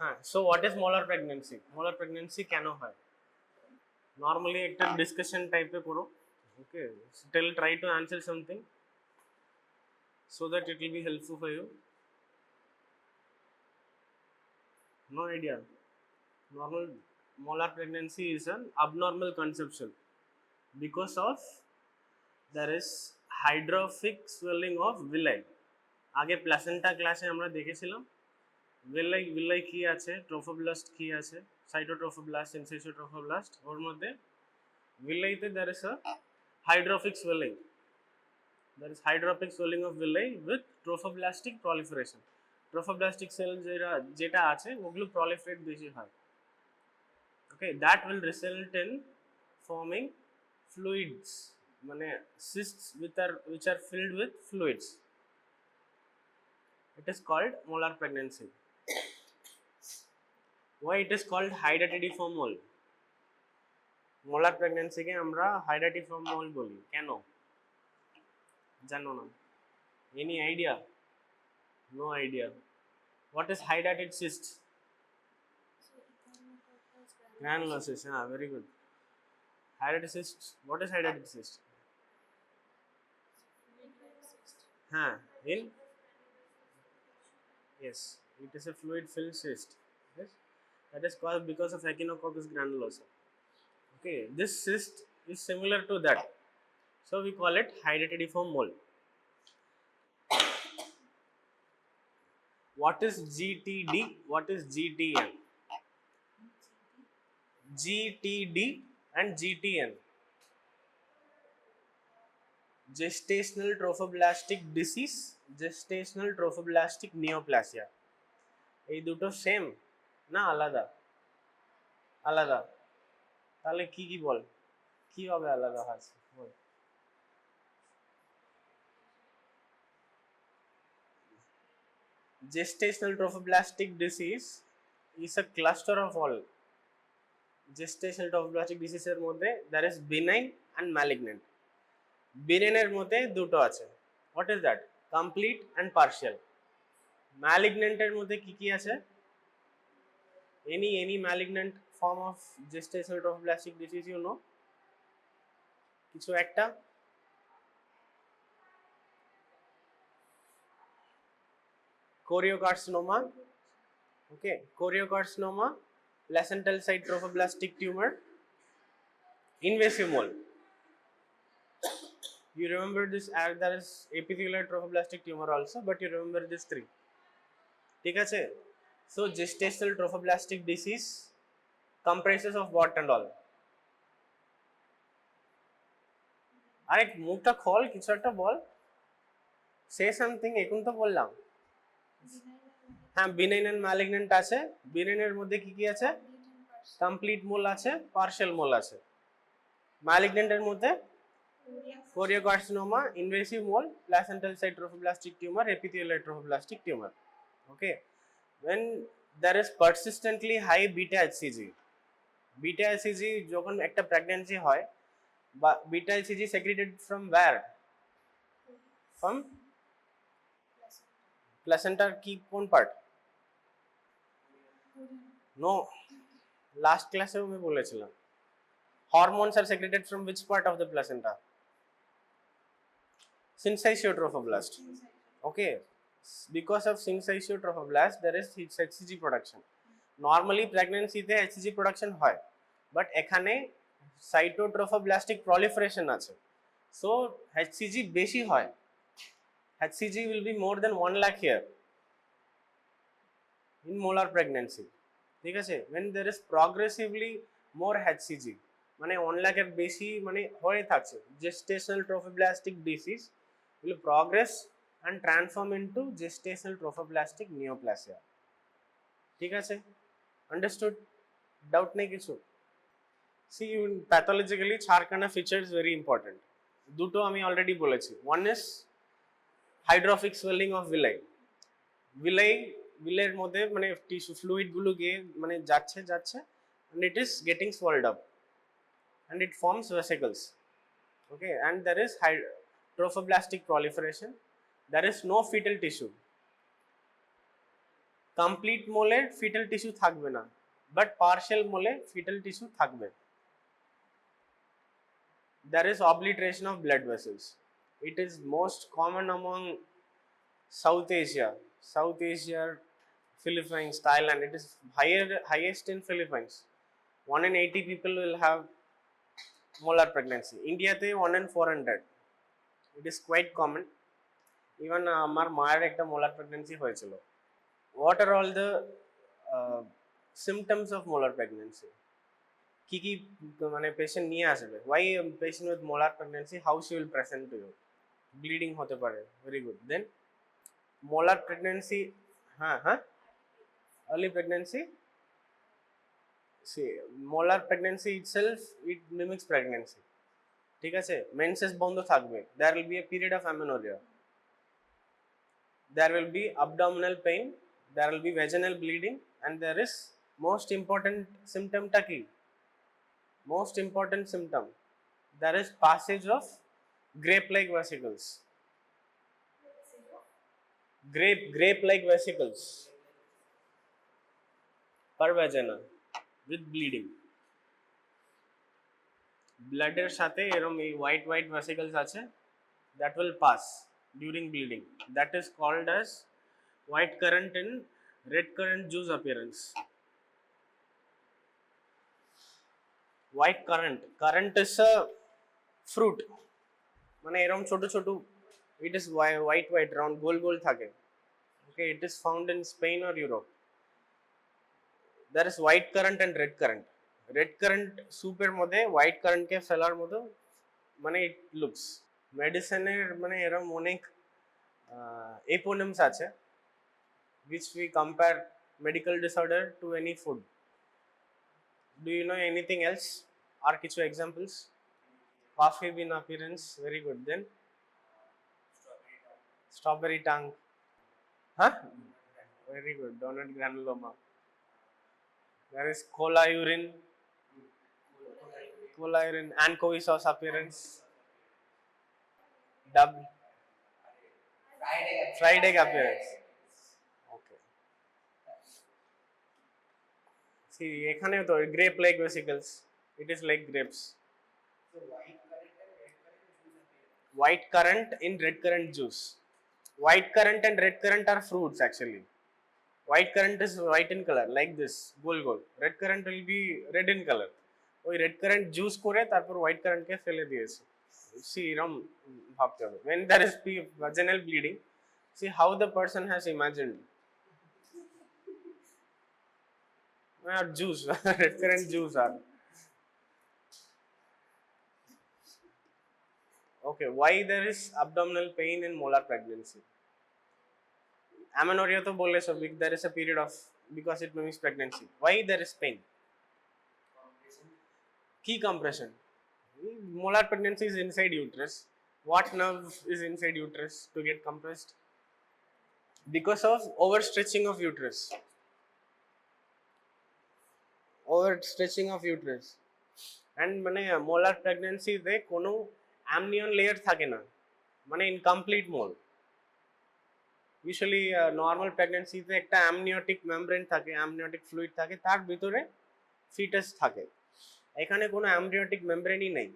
হ্যাঁ, so what is molar pregnancy? Molar pregnancy কেন হয়? Normally একটা discussion type এ করো, okay? Try to answer something so that it will be helpful for you. No idea. Normal molar pregnancy is an abnormal conception because of there is hydrophic swelling of villi. আগে placenta ক্লাসে আমরা দেখেছিলাম villi কি আছে, trophoblast কি আছে, সাইটোট্রোফোব্লাস্ট, সিনসাইটোট্রোফোব্লাস্ট, ওর মধ্যে villi তে there is a hydrophic swelling. There is hydrophic swelling of villi with trophoblastic proliferation. Trophoblastic cell যেটা আছে ওগুলো proliferate বেশি হয়. Okay, that will result in forming fluids, মানে cysts which are filled with fluids. It is called molar pregnancy. Why it is called Hydatidiform Mole? Molar pregnancy কে আমরা Hydatidiform Mole বলি কেন জানো না? Any idea? No idea. What is hydatid cyst? Granular cyst. Very good. Hydatid cyst. What is hydatid cyst? In? Yes, it is a fluid-filled cyst. Yes, that is caused because of Echinococcus granulosa. Okay, this cyst is similar to that, so we call it Hydatidiform Mole. What is GTD? What is GTN? GTD and GTN. Gestational Trophoblastic Disease, Gestational Trophoblastic Neoplasia. এই দুটো same না আলাদা? আলাদা। তাহলে কি কি বল, কি হবে আলাদা আছে? Gestational Trophoblastic Disease is a cluster of all. Gestational Trophoblastic Disease এর মধ্যে there is benign and malignant. Benign এর মধ্যে দুটো আছে. What is that? Complete and partial. Malignant এর মধ্যে কি কি আছে? Any malignant form of gestational trophoblastic disease you know? কিছু একটা? Choriocarcinoma. Okay, choriocarcinoma, placental site trophoblastic tumor, invasive mole. You remember this? There is epithelial trophoblastic tumor also, but you remember these three. ঠিক আছে? So gestational trophoblastic disease comprises of what and all? আরে মুখটা খোল, কিছু একটা বল, say something. এখন তো বললাম হ্যাঁ, benign and malignant আছে. benign এর মধ্যে কি কি আছে? কমপ্লিট মোল আছে, পার্শিয়াল মোল আছে. malignant এর মধ্যে choriocarcinoma, invasive mole, placental site trophoblastic tumor, epithelial trophoblastic tumor. Okay, when there is persistently high beta HCG, beta HCG যখন একটা প্রেগন্যান্সি হয়, বা beta HCG secreted from where? From placenta কি কোন পার্ট? No, last class এ আমি বলেছিলাম hormones are secreted from which part of the placenta? Syncytiotrophoblasts. Okay, because of syncytiotrophoblasts there is HCG production. Normally pregnancy তে HCG production হয়, but এখানে cytotrophoblastic proliferation আছে, so HCG বেশি হয়. HCG will be more than 1 lakh here in molar pregnancy. ঠিক আছে? when there is progressively more HCG, মানে 1 lakh এর বেশি মানে হয়ে থাকছে, gestational trophoblastic disease will progress and transform into gestational trophoblastic neoplasia. ঠিক আছে? Understood? Doubt নেই কিছু? See, pathologically চারখানা features very important. দুটো আমি অলরেডি বলেছি. one is hydrophic swelling of villi. villi এর মধ্যে মানে টিস্যু ফ্লুইড গুলো গিয়ে মানে যাচ্ছে and it is getting swelled up and it forms vesicles. Okay, and there is trophoblastic proliferation. There is no fetal tissue. Complete মোলে fetal tissue থাকবে না, বাট পার্শিয়াল মোলে ফিটাল টিস্যু থাকবে। There is obliteration of blood vessels. It is most common among South Asia, Philippines, Thailand. It is highest in Philippines. 1 in 80 people will have molar pregnancy. India te 1 in 400. It is quite common. Even আমার মায়ের একটা molar pregnancy হয়েছিল. What are all the symptoms of molar pregnancy? কি কি মানে patient নিয়ে আসবে? Why a patient with molar pregnancy, how she will present to you? Bleeding হতে পারে. Very good. Then molar pregnancy, early pregnancy. See, molar pregnancy itself, it mimics pregnancy. ঠিক আছে, menses বন্ধ থাকবে, there will be a period of amenorrhea, there will be abdominal pain, there will be vaginal bleeding, and there is most important symptom টা কি? Most important symptom, there is passage of grape like vesicles. Grape like vesicles per vagina with bleeding. ব্লাডের সাথে এরকম এই white ভেসিকলস আছে, that will pass during bleeding. That is called as white current in red currant juice appearance. White currant is a fruit, মানে এরকম ছোট ছোট, it is white round গোল থাকে. Okay, it is found in Spain or Europe. There is white currant and red currant. Red currant স্যুপের মধ্যে white কারেন্টকে ফেলার মতো মানে ইট লুকস। মেডিসিনের মানে এরকম অনেক এপোনিমস আছে which we compare medical disorder to any food. Do you know anything else? Are কিছু examples? Coffee bean appearance, very good. Then strawberry tongue. Very good. Donut granuloma. There is cola urine, anchovy sauce appearance, fried egg appearance. Okay. See, এখানে তো grape like vesicles. It is like grapes. So white currant in red currant juice. White currant and red currant are fruits actually. White currant is white in color like this, goal. Red currant will be red in color. ওই red currant juice করে তারপর white currant কে ফেলে দিয়েছে। See, এরকম ভাবতে হবে। When there is vaginal bleeding, see how the person has imagined. Juice, red currant juice are. Okay, why there is abdominal pain in molar pregnancy? Amenorrhea to bole so there is a period of, because it mimics pregnancy. Why there is pain? Key compression. Molar pregnancy is inside uterus. What nerve is inside uterus to get compressed? Because of overstretching of uterus. Overstretching of uterus. And মানে molar pregnancy তে কোনো amnion layer থাকে না, মানে incomplete mole. Usually normal pregnancy তে একটা amniotic membrane থাকে, amniotic fluid থাকে, তার ভিতরে fetus থাকে। এখানে কোনো amniotic membrane ই নেই।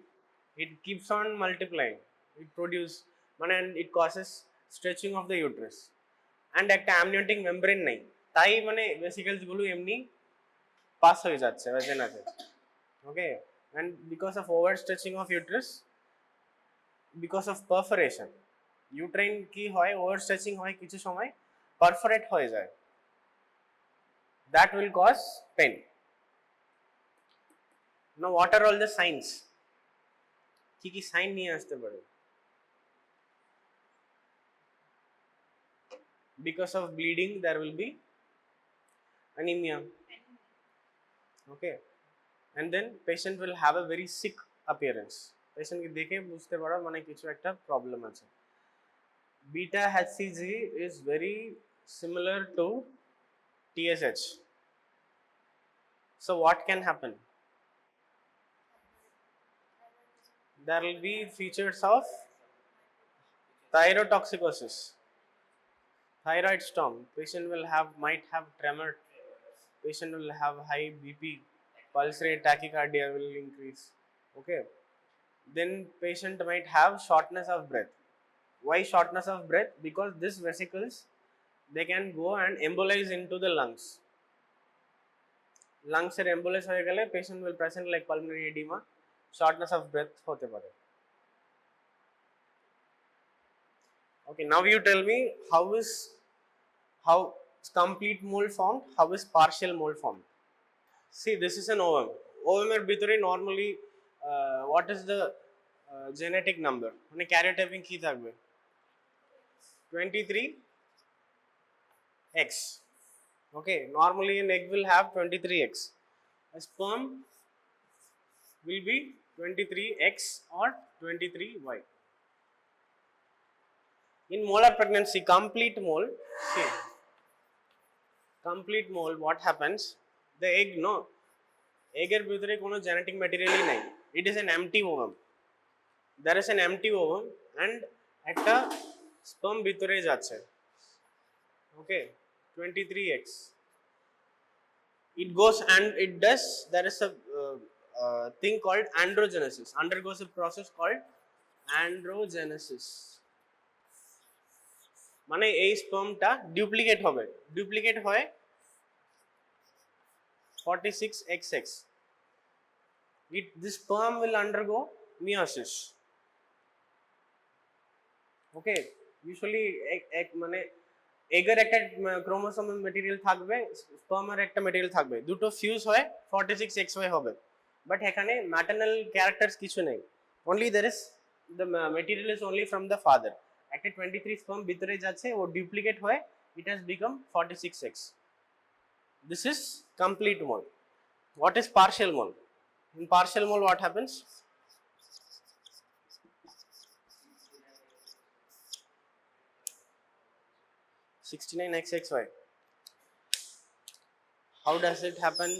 It keeps on multiplying. It produce মানে it causes stretching of the uterus. And একটা amniotic membrane নেই, তাই মানে vesicles গুলো এমনি পাস হয়ে যাচ্ছে ভ্যাজিনাতে। Okay, and because of overstretching of uterus, because of perforation, uterine কি হয়, overstretching হয়, কিছু সময় perforate হয়ে যায়, that will cause pain. Now what are all the signs? কি কি সাইন নিয়ে আসতে পারে? Because of bleeding there will be anemia. Okay, and then patient will have a very sick appearance. Patient কে দেখে বুঝতে পারো মানে কিছু একটা প্রবলেম আছে। Beta HCG is very similar to TSH. So what can happen? There will be features of thyrotoxicosis. Thyroid storm. Patient will might have tremor. Patient will have high BP. Pulse rate, tachycardia will increase. Okay. Then patient might have shortness of breath. Why shortness of breath? Because these vesicles, they can go and embolize into the lungs. Lungs এর embolize হয়ে গেলে patient will present like pulmonary edema, shortness of breath হতে পারে. Okay, now you tell me how is complete mole formed, how is partial mole formed? See, this is an ovum. Ovum এর ভিতরে normally what is the genetic number? মানে karyotyping কি থাকবে? 23x. Okay, normally an egg will have 23x. A sperm will be 23x or 23y. In molar pregnancy, complete mole, see, complete mole, what happens? The egg, no, egg এর ভিতরে কোনো genetic material নাই. It is an empty ovum. There is an empty ovum and একটা sperm ভিতরে যাচ্ছে. Okay, 23x. It goes and it does, there is a thing called androgenesis, undergoes a process called androgenesis. মানে এই স্পার্মটা duplicate হবে, duplicate হয় 46xx. This sperm will undergo meiosis. Okay, usually মানে এগের একটা chromosome material থাকবে, স্পার্মের একটা ম্যাটেরিয়াল থাকবে, দুটো ফিউজ হয় 46xy হবে, বাট এখানে ম্যাটারনাল ক্যারেক্টারস কিছু নেই, only there is the material is only from the father. একটা 23 স্পার্ম ভিতরে যাচ্ছে, ও ডুপ্লিকেট হয়, it has become 46x. This is complete mole. What is partial mole? In partial mole what happens? (69xxy). How does it happen?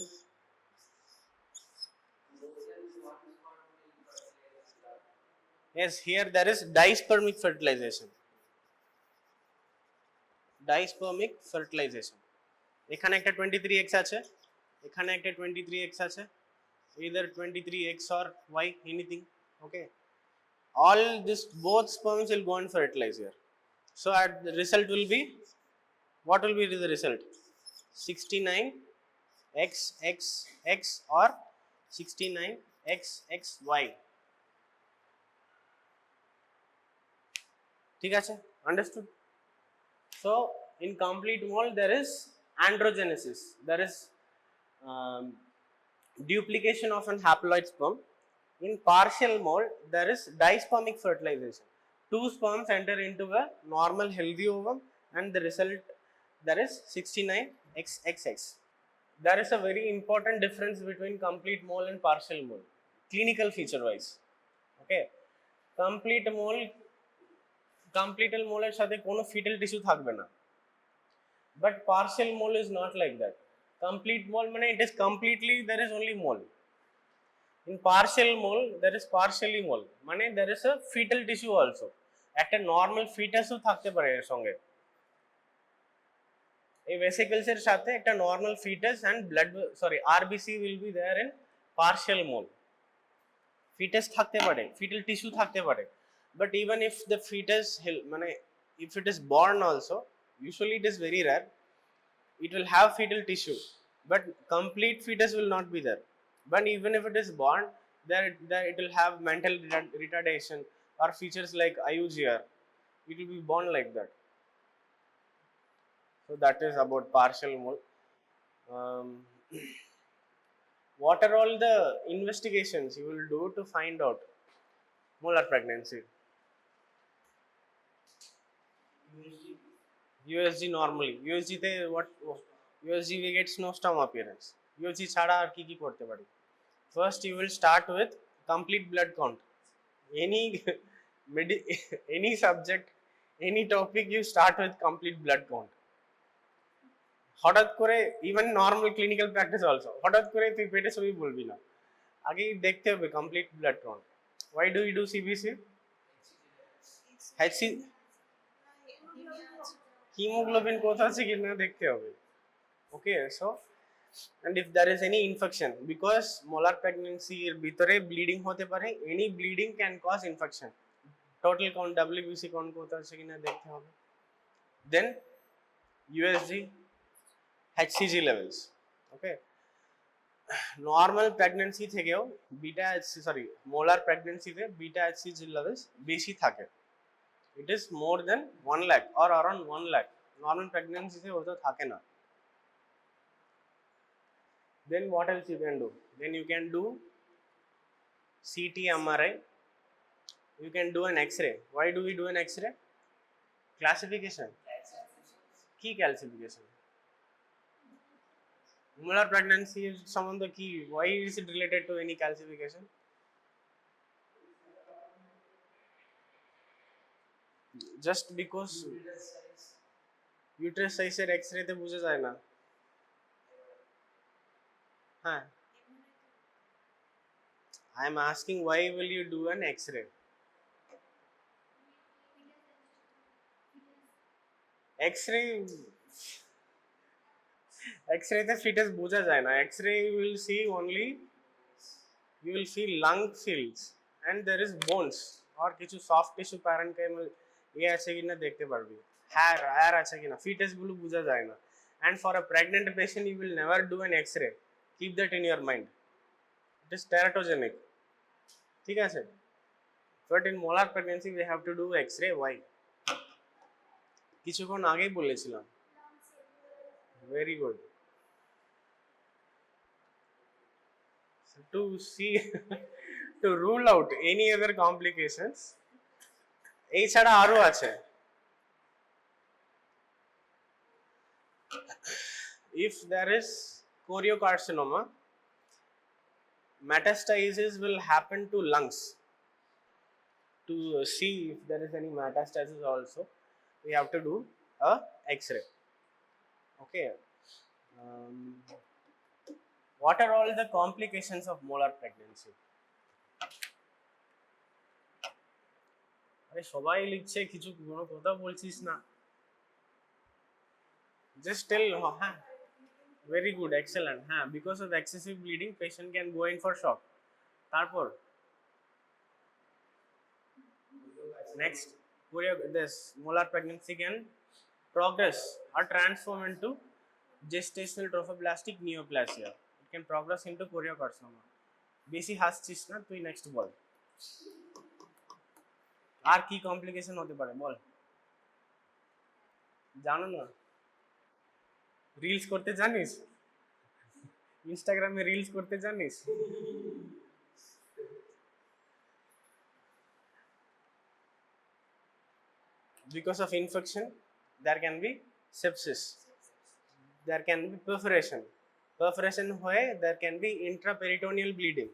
Yes, here there is dispermic fertilization. Dispermic fertilization. এখানে একটা 23x আছে, এখানে একটা 23x আছে, either 23x or y, anything. Okay, all this both sperms will go and fertilize here. So at the result will be, what will be the result? 69xxx or 69xxy. ঠিক আছে, understood? So in complete mole there is androgenesis, there is duplication of an haploid sperm. In partial mole there is dispermic fertilization. Two sperms enter into a normal healthy ovum and the result there is 69xxx. There is a very important difference between complete mole and partial mole, clinical feature wise. Okay, complete mole এর সাথে কোনো fetal tissue থাকবে না, but partial mole is not like that. Complete mole মানে it is completely, there is only mole. In partial mole there is partially mole, মানে there is a fetal tissue also. একটা normal ফিটাসও থাকতে পারে এর সঙ্গে, এই ভেসিকলস এর সাথে একটা normal foetus and blood RBC will be there in partial mole. Foetus থাকতে পারে, ফিটাল টিস্যু থাকতে পারে, but even if the foetus মানে if it is born also, usually it is very rare, it will have fetal tissue but complete fetus will not be there. But even if it is born, there it will have mental retardation or features like IUGR, it will be born like that. So that is about partial mole. What are all the investigations you will do to find out molar pregnancy? USG normally, USG te what, USG we get snowstorm appearance. USG ছাড়া আর কি করতে পারি? First you will start with complete blood count. Any subject, any topic, you start with complete blood count. হঠাৎ করে even normal clinical practice also, হঠাৎ করে তুই পেটে ছবি বলবি না, আগে দেখতে হবে complete blood count. Why do you do CBC? HC haemoglobin কোথা আছে কিনা দেখতে হবে। ওকে, so and if there is any infection, because molar pregnancy এর ভিতরে ব্লিডিং হতে পারে, any bleeding can cause infection. Total count WBC count কোথা আছে কিনা দেখতে হবে। Then USG, HCG levels. Okay, normal pregnancy থেকেও বিটা মোলার প্রেগন্যান্সিতে বিটা HCG levels বেশি থাকে। It is more than 1 lakh or around 1 lakh. Normal প্রেগন্যান্সিতে ওটা থাকে না। Then what else you can do? Then you can do CT, MRI. You can do an X-ray. Why do we do an X-ray? Classification. Key calcification. Molar pregnancy is some of the key. Why is it related to any calcification? Just because uterus size এর X-ray তে বোঝা যায় না। হ্যাঁ, I am asking why will you do an X-ray? X-ray তে fetus বোঝা যায় না। X-ray you will see only, you will see lung fields and there is bones or কিছু soft tissue parenchymal আছে কিনা দেখতে পারবি, hair আছে কিনা, fetus গুলো বোঝা যায় না। And for a pregnant patient you will never do an X-ray. Keep that in your mind. It is teratogenic. ঠিক আছে, but in molar pregnancy we have to do X-ray. Why? কিছুক্ষণ আগেই বলেছিলাম। Very good. So to see to rule out any other complications, এই ছাড়া আরো আছে। If there is choriocarcinoma, metastasis will happen to lungs. To see if there is any metastasis also, we have to do a X-ray. Okay. What are all the complications of molar pregnancy? আরে সবাই লিখছে, কিছু কোনো কথা বলছিস না। Just tell. হ্যাঁ, very good, excellent. হ্যাঁ, because of excessive bleeding patient can go in for shock. তারপর next, this molar pregnancy can progress or transform into gestational trophoblastic neoplasia. It can progress into choriocarcinoma. বেশি হাসছিস না তুই, next বল। আর কি complication হতে পারে বল। জানো না? রিলস করতে জানিস? ইনস্টাগ্রামে রিলস করতে জানিস? Because of infection there can be sepsis, there can be perforation হয়ে there can be intraperitoneal bleeding,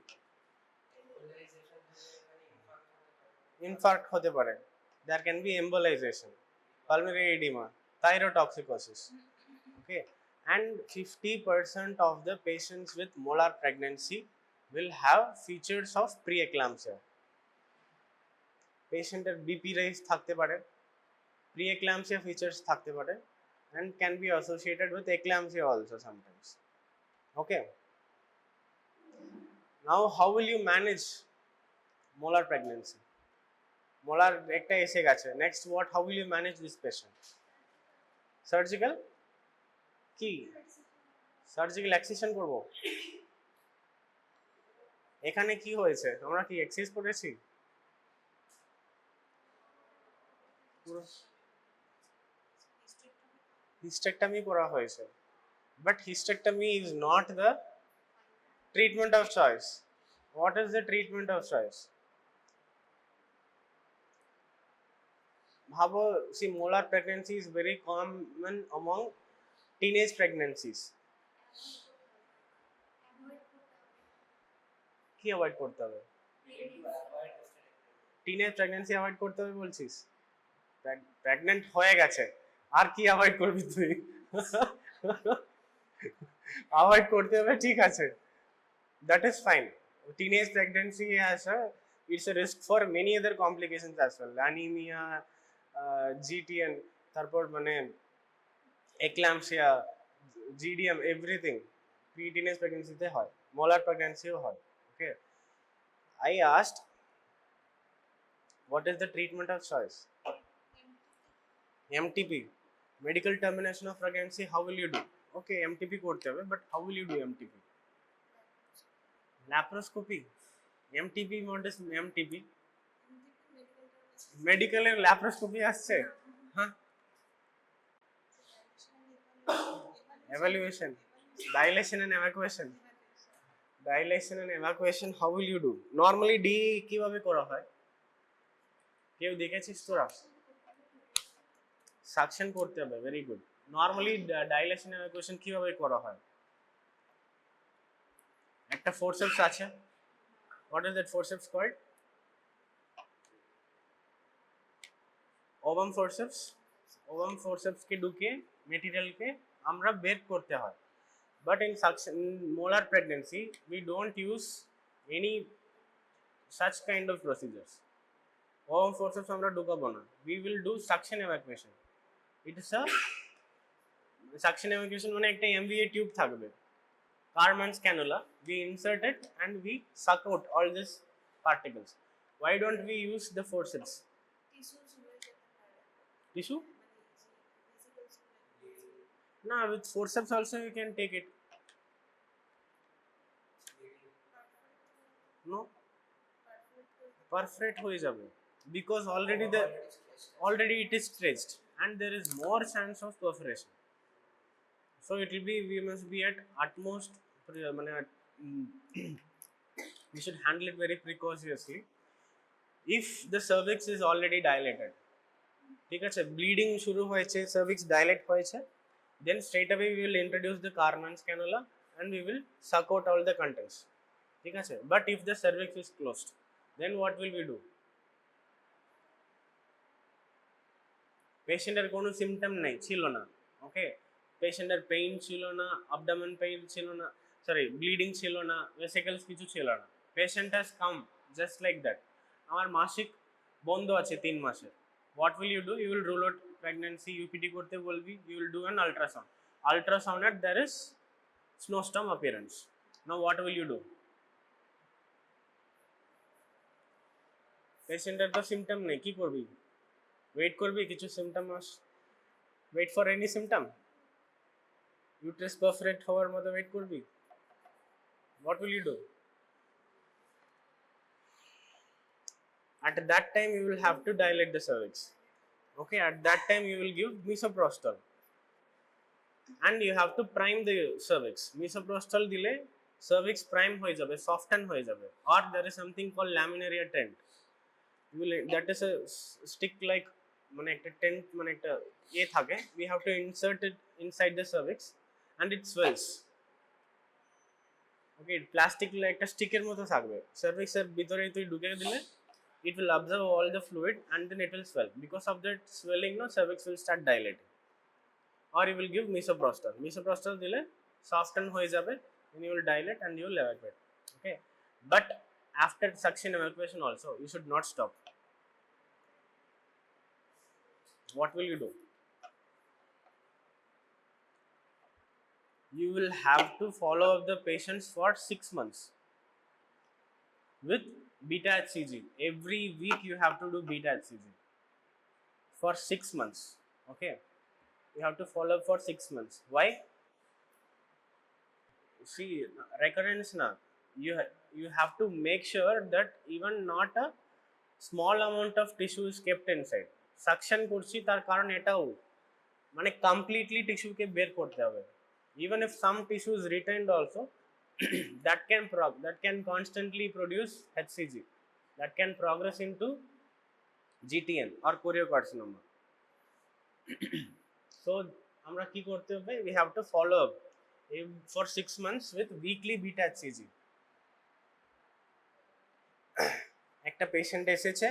infarct হতে পারে, there can be embolization, pulmonary edema, thyrotoxicosis. Okay, and 50% of the patients with molar pregnancy will have features of preeclampsia. Patient এর BP rise থাকতে পারে, preeclampsia features থাকতে পারে, and can be associated with eclampsia also sometimes. Okay, now how will you manage molar pregnancy? Molar একটা এসে গেছে, next what, how will you manage this patient? Surgical কি, surgical excision করব। এখানে কি হয়েছে, আমরা কি এক্সিস করেছি? হিস্টেক্টমি করা হয়েছে, but hysterectomy is not the treatment of choice. What is the treatment of choice? ভাবো, see molar pregnancy is very common among teenage pregnancies. কি অ্যাভয়েড করতে হবে? টিনেজ প্রেগনেন্সি অ্যাভয়েড করতে হবে বলছিস? প্রেগনেন্ট হয়ে গেছে, আর কি অ্যাভয়েড করবি তুই? অ্যাভয়েড করতে হবে, ঠিক আছে, that is fine. Teenage pregnancy has it's a risk for many other complications as well, anemia, GTN, তারপর মানে eclampsia, GDM, everything pre-teenage pregnancy তে হয়, molar pregnancy ও হয়. Okay, I asked what is the treatment of choice? MTP, medical termination of pregnancy. How will you do? Okay, MTP করতে হবে, but how will you do MTP? Laparoscopy. MTP, what is MTP? Medical এর laparoscopy আসছে, হ্যাঁ? Evaluation, dilation and evacuation. Dilation and evacuation, how will you do? Normally D কিভাবে করা হয়? কেউ দেখেছিস তোরা? সাকশন করতে হবে, very good. Normally dilation evacuation কিভাবে করা হয়? একটা ফোরসেপস আছে. What is that forceps called? Ovum forceps. Ovum forceps কে ঢুকিয়ে মেটেরিয়ালকে আমরা বের করতে হয়. But in suction, molar pregnancy, we don't use any such kind of procedures. Ovum forceps আমরা ঢুকাবো না. We will do suction evacuation. It is a suction evacuation মানে একটা MVA টিউব থাকবে, Carman's cannula. We insert it and we suck out all these particles. Why don't we use the forceps? Tissue? No, with forceps also you can take it. No, perforate হয়ে যাবে because already it is stretched and there is more chance of perforation. So it will be, we must be at utmost মানে we should handle it very precautiously. If the cervix is already dilated, ঠিক আছে, bleeding শুরু হয়েছে, cervix dilate হয়েছে, then straight away we will introduce the Carman's cannula and we will suck out all the contents. ঠিক আছে, but if the cervix is closed, then what will we do? পেশেন্টের কোনো symptom নেই, ছিল না, ওকে, পেশেন্টের pain ছিল না, অ্যাবডোমেন পেইন ছিল না, সরি ব্লিডিং ছিল না, ভেসিকলস কিছু ছিল না, patient has come just like that, আমার মাসিক বন্ধ আছে 3 মাসের. What will you do? You will rule out pregnancy, UPT করতে বলবি, you will do an ultrasound. Ultrasound at there is snowstorm appearance. Now what will you do? পেশেন্টের তো symptom নেই, কি করবি? ওয়েট করবি কিছু সিমটম আস, wait for any symptom, uterus perforate হওয়ার মতো ওয়েট করবি? What will you do? At that time you will have to dilate the cervix. Okay, at that time you will give misoprostol and you have to prime the cervix. Misoprostol dile cervix prime hoye jabe, soften hoye jabe. Or there is something called laminaria tent. You will, that is a stick like মানে একটা tent মানে একটা থাকে, we have to insert it inside the cervix and it swells. Okay, plastic একটা স্টিকের মতো থাকবে, cervix এর ভিতরে তুই ঢুকিয়ে দিলে it will absorb all the fluid and then it will swell. Because of that swelling, no, cervix will start dilating. Or you will give misoprostol. Misoprostol dile soften hoye jabe, then you will dilate and you will evacuate. Okay, but after suction evacuation also you should not stop. What will you do? You will have to follow up the patients for 6 months with beta HCG. Every week you have to do beta HCG for 6 months. Okay, you have to follow up for 6 months. Why? See, recurrence na, you have to make sure that even not a small amount of tissue is kept inside. Suction করছি তার কারণ এটাও মানে completely tissue কে বের করতে হবে. Even if some tissue is retained also, that can constantly produce HCG, that can progress into GTN or choriocarcinoma. So আমরা কি করতে হবে? We have to follow up for 6 months with weekly beta HCG. একটা patient এসেছে,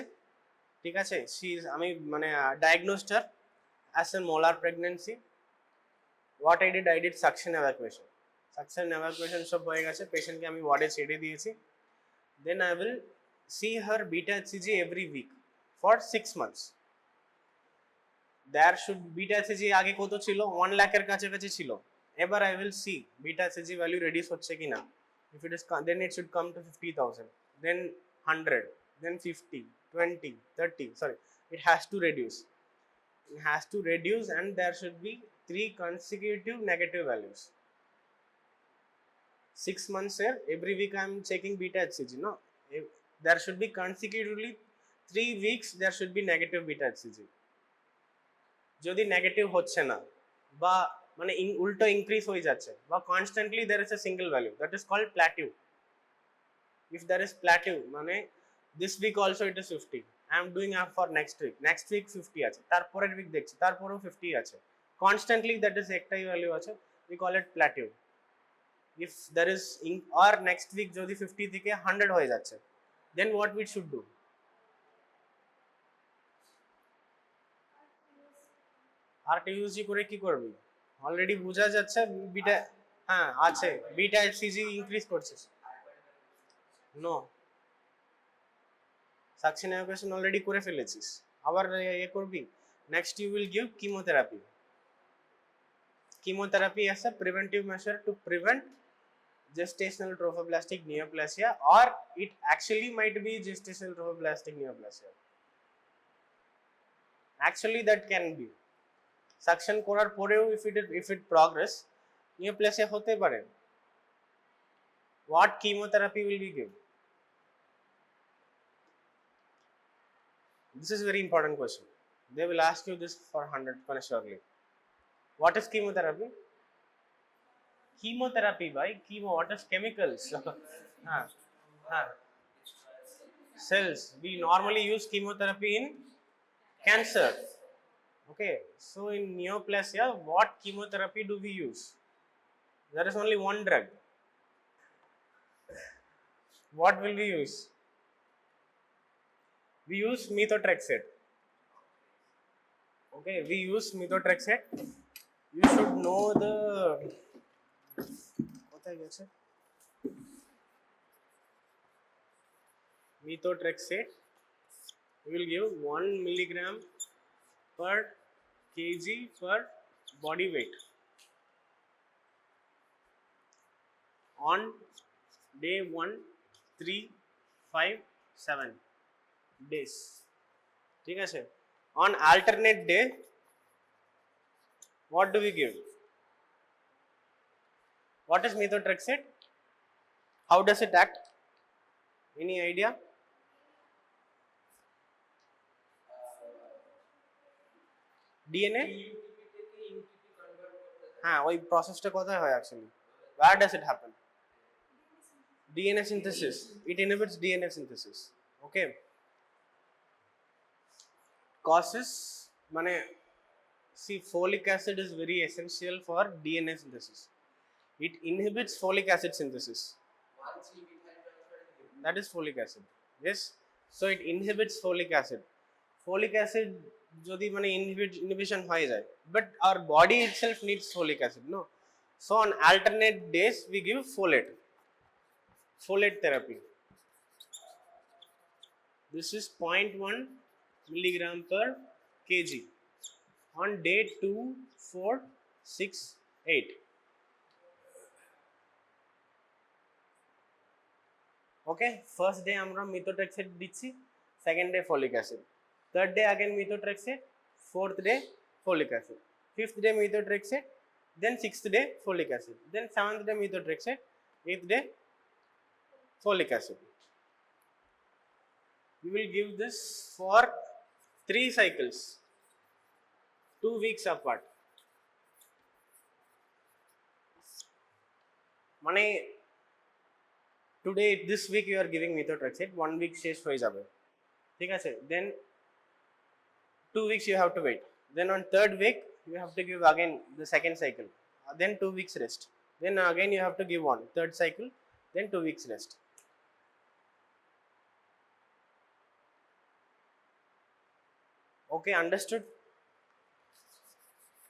ঠিক আছে, আমি মানে diagnosed her as a molar pregnancy. What I did suction evacuation. Suction evacuation সব হয়ে গেছে, পেশেন্টকে আমি ওয়ার্ডে ছেড়ে দিয়েছি. Then I will see her beta HCG every week for 6 months. there should beta HCG আগে কত ছিল 1 লাখের কাছাকাছি ছিল এবার I will see beta HCG value reduce হচ্ছে কিনা if it is then it should come to 50,000 then 100 then 50 20 30 sorry it has to reduce and there should be 3 consecutive negative values 6 months here every week I am checking beta HCG no there should be consecutively 3 weeks there should be negative beta HCG যদি negative হচ্ছে না বা মানে উল্টো increase হয়ে যাচ্ছে বা constantly there is a single value that is called plateau if there is plateau মানে this week also it is 50 I am doing up for next week 50 আছে তারপরের উইক দেখছি তারপরেও 50 আছে constantly that is একটাই ভ্যালু আছে we call it plateau if there is or next week যদি 50 থেকে 100 হয়ে যাচ্ছে then what we should do RTUC করে কি করবি অলরেডি বোঝা যাচ্ছে বিটা হ্যাঁ আছে বিটা HCG ইনক্রিজ করছে নো সাকশন এভাকুয়েশন অলরেডি করে ফেলেছিস আবার এ করবি next you will give chemotherapy as a preventive measure to prevent gestational trophoblastic neoplasia or it actually might be gestational trophoblastic neoplasia actually that can be suction করার পরেও if it progress neoplasia হতে পারে what chemotherapy will we give this is very important question they will ask you this for 100% surely what is chemotherapy by chemo what is chemicals cells we normally use chemotherapy in cancer okay so in neoplasia what chemotherapy do we use there is only one drug what will we use we use methotrexate okay we use methotrexate you should know the methotrexate we will give 1 milligram per kg per body weight on day 1 3 5 7 days ঠিক আছে on alternate day what do we give what is methotrexate how does it act any idea DNA হ্যাঁ ওই প্রসেসটা কোথায় হয় actually where does it happen DNA synthesis it inhibits DNA synthesis okay causes মানে see folic acid is very essential for DNA synthesis it inhibits folic acid synthesis that is folic acid yes so it inhibits folic acid যদি মানে inhibition হয়ে যায় but our body itself needs folic acid no so on alternate days we give folate therapy this is 0.1 milligram per kg on day 2 4 6 8 okay first day আমরা methotrexate দিচ্ছি second day folic acid third day again methotrexate fourth day folic acid fifth day methotrexate then sixth day folic acid then seventh day methotrexate eighth day folic acid we will give this for 3 cycles 2 weeks apart মানে today this week you are giving methotrexate 1 week শেষ হয়ে যাবে ঠিক আছে then 2 weeks you have to wait then on third week you have to give again the second cycle then 2 weeks rest then again you have to give one third cycle then 2 weeks rest okay understood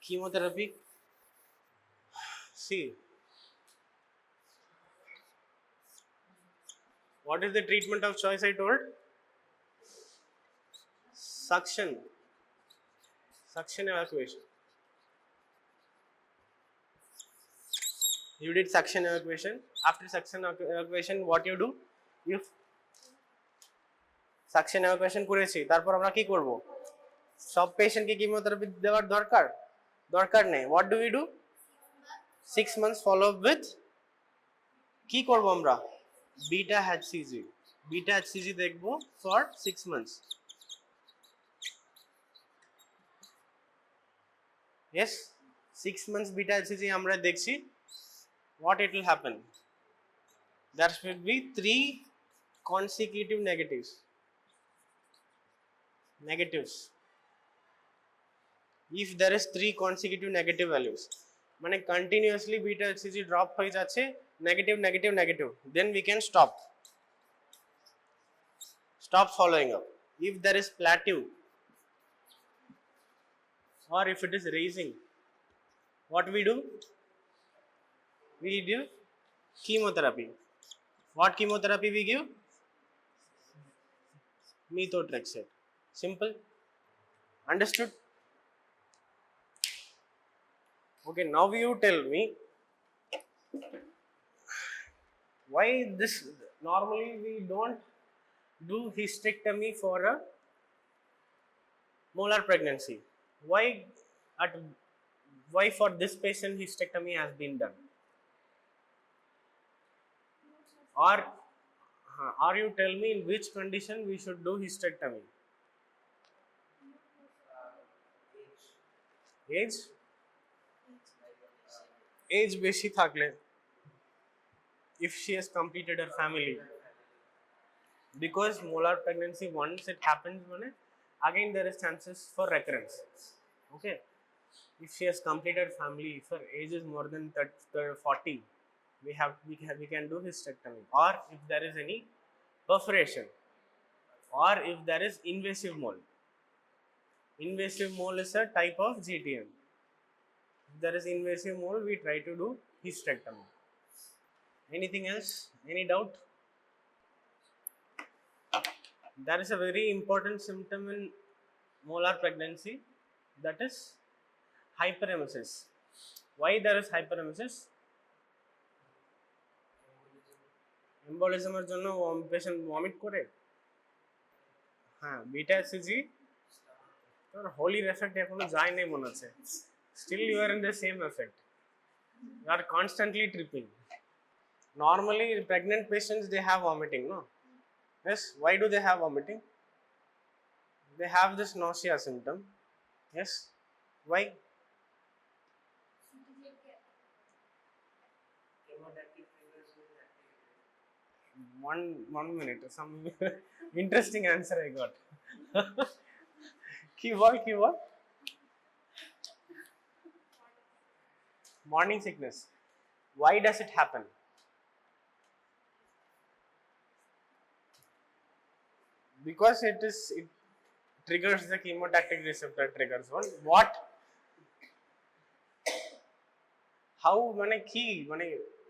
chemotherapy see what is the treatment of choice I told suction suction evacuation. You did suction evacuation. After suction evacuation, what you do? You suction evacuation করেছি, তারপর আমরা কি করব? সব পেশেন্টকে chemotherapy দেওয়ার দরকার নেই। What do we do? 6 months follow up with কি করব আমরা? Beta HCG. Beta HCG দেখব for 6 months. Yes, 6 months beta HCG আমরা দেখছি। What it will happen? There should be 3 consecutive negatives. If there is 3 consecutive negative values, মানে continuously beta HCG drop হয়ে যাচ্ছে, negative, then we can stop following up. If there is plateau or if it is raising, what we do? We do chemotherapy. What chemotherapy we give? Methotrexate. Simple. Understood? Okay, now you tell me why this. Normally we don't do hysterectomy for a molar pregnancy. Why for this patient hysterectomy has been done? Or you tell me in which condition we should do hysterectomy? Age বেশি থাকলে, if she has completed her family, because molar pregnancy once it happens, again there is chances for recurrence. Okay, if she has completed family, if her age is more than 40, we can do hysterectomy. Or if there is any perforation, or if there is invasive mole. Invasive mole is a type of GTM. If there is invasive mole, we try to do hysterectomy. Anything else? Any doubt? There is a very important symptom in molar pregnancy, that is hyperemesis. Why there is hyperemesis? Embolism এর জন্য patient vomit করে। হ্যাঁ, beta HCG তোর হোলির effect এখনো যায় নাই মনে হচ্ছে। Still you are in the same effect. You are constantly tripping. Normally pregnant patients, they have vomiting, no? Yes, why do they have vomiting? They have this nausea symptom. Yes, why? One minute, some interesting answer I got. Keyword. Morning sickness. Why does it happen? Because it triggers the chemotactic receptor, triggers one. What? How?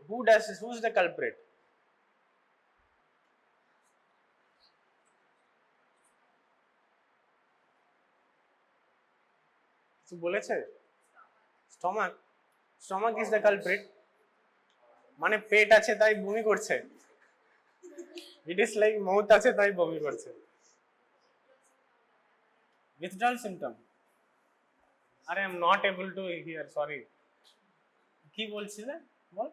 Who does this? Who is the culprit? So বলেছে stomach is the culprit. মানে পেট আছে তাই বমি করছে। It is like mouth আছে তাই বমি করছে। Withdrawal symptom. I am not able to hear, sorry. কি বলছিলে? বল।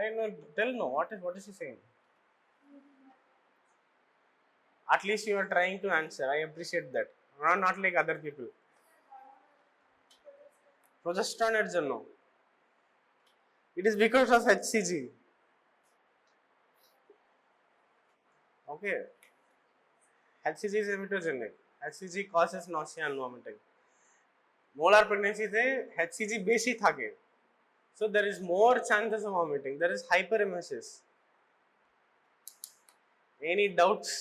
I know, tell no, what is he saying? At least you are trying to answer. I appreciate that. Not like other people. Progesterone এর জন্য। It is because of HCG. Okay. HCG is emetogenic. HCG causes nausea and vomiting. Molar pregnancy তে HCG বেশি থাকে. So there is more chances of vomiting. There is hyperemesis. Any doubts?